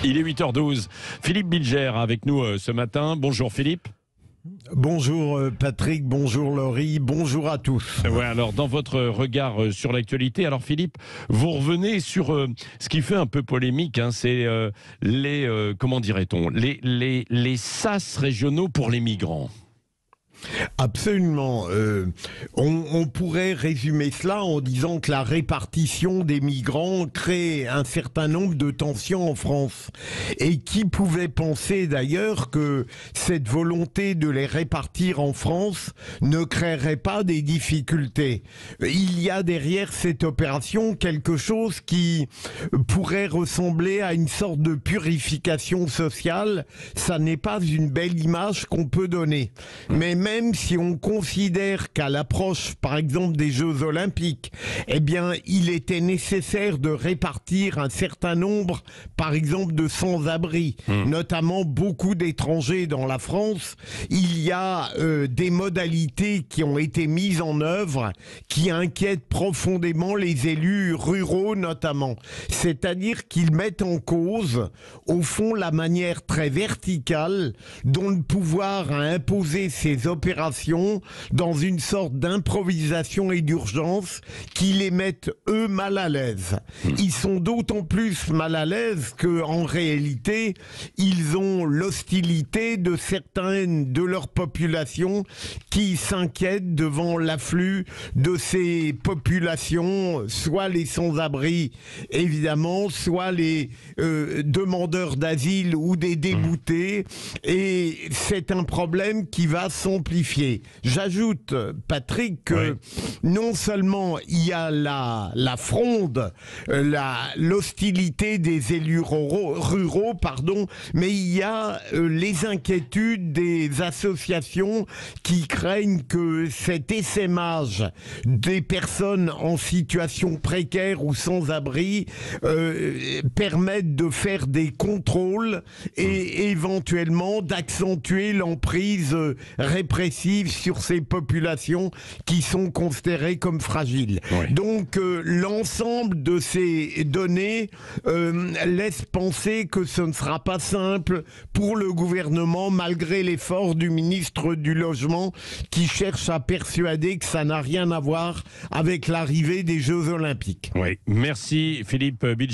Il est 8h12. Philippe Bilger avec nous ce matin. Bonjour Philippe. Bonjour Patrick, bonjour Laurie, bonjour à tous. Ouais, alors dans votre regard sur l'actualité, alors Philippe, vous revenez sur ce qui fait un peu polémique, hein, c'est comment dirait-on, les sas régionaux pour les migrants. Absolument. On pourrait résumer cela en disant que la répartition des migrants crée un certain nombre de tensions en France. Et qui pouvait penser d'ailleurs que cette volonté de les répartir en France ne créerait pas des difficultés. Il y a derrière cette opération quelque chose qui pourrait ressembler à une sorte de purification sociale. Ça n'est pas une belle image qu'on peut donner. Mais même si on considère qu'à l'approche, par exemple, des Jeux Olympiques, eh bien, il était nécessaire de répartir un certain nombre, par exemple, de sans-abri, notamment beaucoup d'étrangers dans la France. Il y a des modalités qui ont été mises en œuvre qui inquiètent profondément les élus ruraux, notamment. C'est-à-dire qu'ils mettent en cause, au fond, la manière très verticale dont le pouvoir a imposé ses opérations dans une sorte d'improvisation et d'urgence qui les mettent eux mal à l'aise. Ils sont d'autant plus mal à l'aise que en réalité ils ont l'hostilité de certaines de leur population qui s'inquiètent devant l'afflux de ces populations, soit les sans-abri évidemment, soit les demandeurs d'asile ou des déboutés, et c'est un problème qui va s'amplifier. J'ajoute, Patrick, que non seulement il y a la fronde, l'hostilité des élus ruraux, mais il y a les inquiétudes des associations qui craignent que cet essaimage des personnes en situation précaire ou sans abri permette de faire des contrôles et éventuellement d'accentuer l'emprise répressive sur ces populations qui sont considérées comme fragiles. Oui. Donc l'ensemble de ces données laisse penser que ce ne sera pas simple pour le gouvernement, malgré l'effort du ministre du Logement qui cherche à persuader que ça n'a rien à voir avec l'arrivée des Jeux Olympiques. Oui, merci Philippe Bilger.